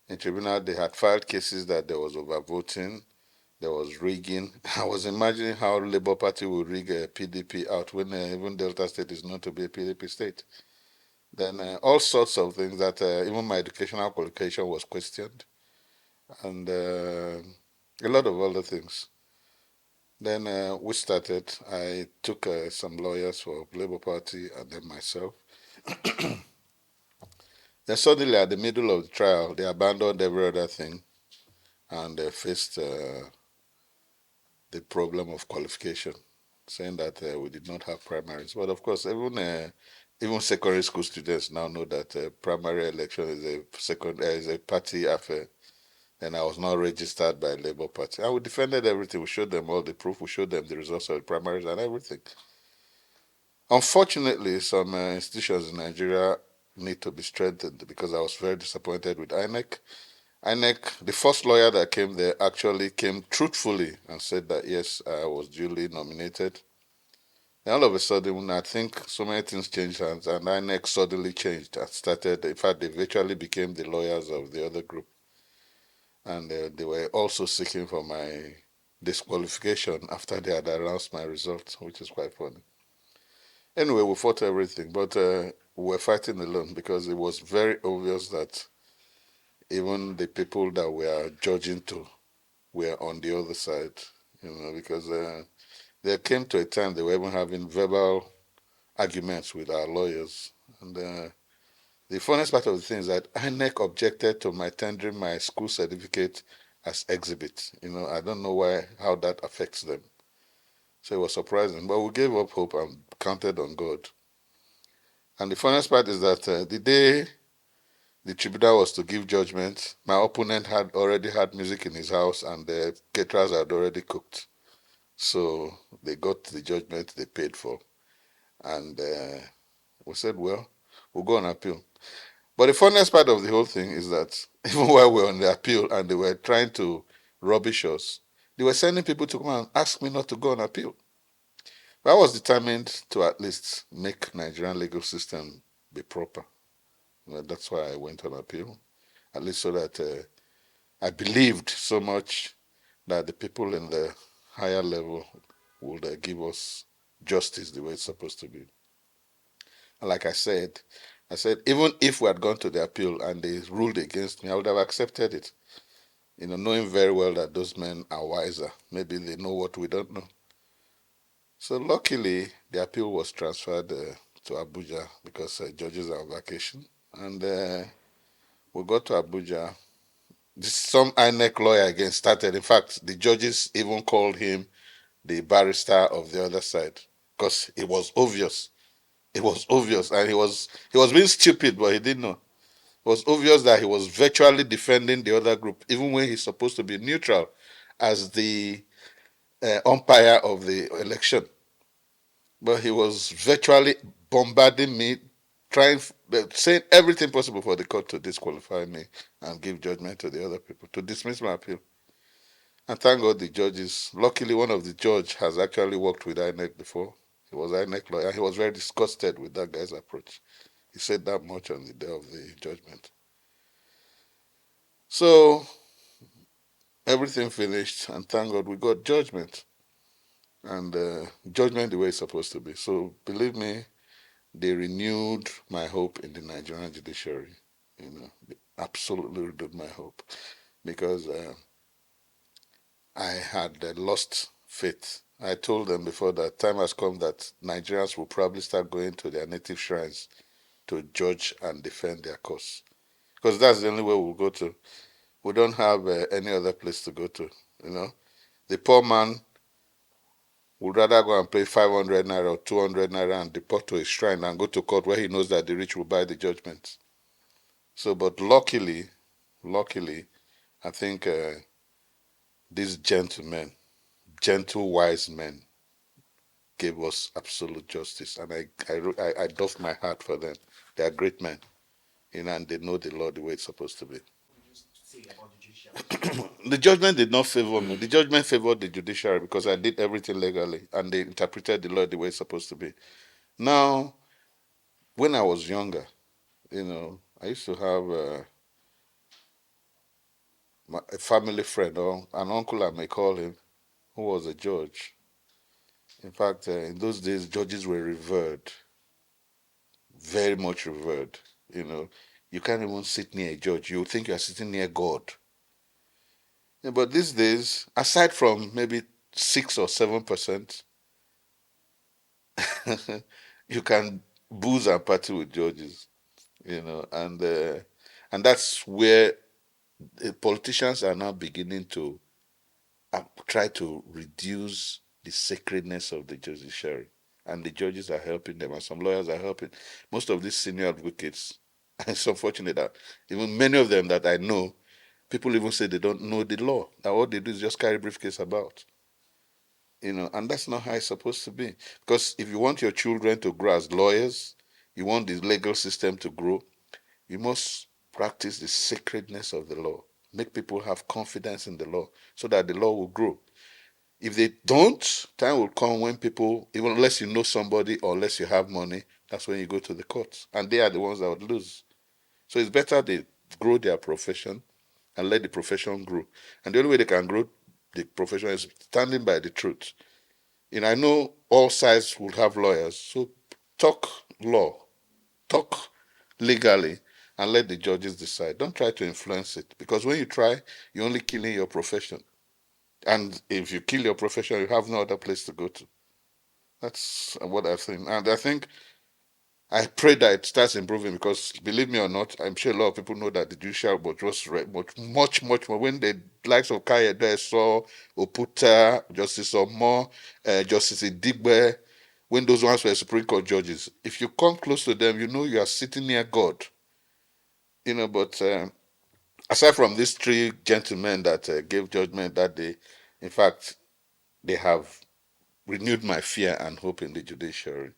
In tribunal, they had filed cases that there was overvoting, there was rigging. I was imagining how Labour Party would rig a PDP out when even Delta State is known to be a PDP state. Then all sorts of things that even my educational qualification was questioned, and a lot of other things. Then we started. I took some lawyers for Labour Party and then myself. Then suddenly, at the middle of the trial, they abandoned every other thing and faced the problem of qualification, saying that we did not have primaries. But of course, even secondary school students now know that primary election is a party affair. And I was not registered by Labour Party. And we defended everything. We showed them all the proof. We showed them the results of the primaries and everything. Unfortunately, some institutions in Nigeria need to be strengthened because I was very disappointed with INEC. INEC, the first lawyer that came there actually came truthfully and said that yes, I was duly nominated. And all of a sudden, I think so many things changed hands, and INEC suddenly changed and started. In fact, they virtually became the lawyers of the other group, and they were also seeking for my disqualification after they had announced my results, which is quite funny. Anyway, we fought everything, but we were fighting alone because it was very obvious that even the people that we are judging to were on the other side, because there came to a time they were even having verbal arguments with our lawyers. And the funniest part of the thing is that INEC objected to my tendering my school certificate as exhibit. I don't know how that affects them. So it was surprising. But we gave up hope and counted on God. And the funniest part is that the day the tribunal was to give judgment, my opponent had already had music in his house and the caterers had already cooked. So they got the judgment they paid for. And we said, well, we'll go on appeal. But the funniest part of the whole thing is that even while we were on the appeal and they were trying to rubbish us, they were sending people to come and ask me not to go on appeal. But I was determined to at least make Nigerian legal system be proper. That's why I went on appeal, at least so that I believed so much that the people in the higher level would give us justice the way it's supposed to be. And like I said, even if we had gone to the appeal and they ruled against me, I would have accepted it. Knowing very well that those men are wiser. Maybe they know what we don't know. So luckily, the appeal was transferred to Abuja because judges are on vacation. And we got to Abuja. Some INEC lawyer again started. In fact, the judges even called him the barrister of the other side because it was obvious. It was obvious, and he was being stupid, but he didn't know. It was obvious that he was virtually defending the other group, even when he's supposed to be neutral as the umpire of the election. But he was virtually bombarding me, saying everything possible for the court to disqualify me and give judgment to the other people, to dismiss my appeal. And thank God the judges, luckily one of the judge has actually worked with INEC before. He was INEC lawyer. He was very disgusted with that guy's approach. He said that much on the day of the judgment. So everything finished, and thank God we got judgment. And judgment the way it's supposed to be. So believe me, they renewed my hope in the Nigerian judiciary. They absolutely renewed my hope because I had lost faith. I told them before that time has come that Nigerians will probably start going to their native shrines to judge and defend their cause. Because that's the only way we'll go to. We don't have any other place to go to. You know, the poor man would rather go and pay 500 naira or 200 naira and deport to his shrine than go to court where he knows that the rich will buy the judgment. So, but luckily, I think these gentlemen, gentle, wise men, gave us absolute justice, and I doff my hat for them. They are great men, and they know the law the way it's supposed to be. The judgment did not favor me. The judgment favored the judiciary because I did everything legally, and they interpreted the law the way it's supposed to be. Now, when I was younger, I used to have a family friend or an uncle, I may call him, who was a judge. In fact, in those days, judges were revered, very much revered. You know, you can't even sit near a judge. You think you are sitting near God. Yeah, but these days, aside from maybe 6 or 7%, you can booze and party with judges. And that's where politicians are now beginning to try to reduce the sacredness of the judiciary, and the judges are helping them, and some lawyers are helping. Most of these senior advocates, it's unfortunate that even many of them that I know, people even say they don't know the law. That what they do is just carry briefcase about. And that's not how it's supposed to be. Because if you want your children to grow as lawyers, you want the legal system to grow, you must practice the sacredness of the law. Make people have confidence in the law so that the law will grow. If they don't, time will come when people, even unless you know somebody or unless you have money, that's when you go to the courts. And they are the ones that would lose. So it's better they grow their profession and let the profession grow. And the only way they can grow the profession is standing by the truth. I know all sides will have lawyers. So talk law, talk legally, and let the judges decide. Don't try to influence it, because when you try, you're only killing your profession. And if you kill your profession, you have no other place to go to. That's what I think. And I pray that it starts improving, because believe me or not, I'm sure a lot of people know that the judicial but was much more. When the likes of Kayede saw Oputa, Justice Omo, Justice Idigbe, when those ones were Supreme Court judges, if you come close to them, you know you are sitting near God. But aside from these three gentlemen that gave judgment that day, in fact, they have renewed my fear and hope in the judiciary.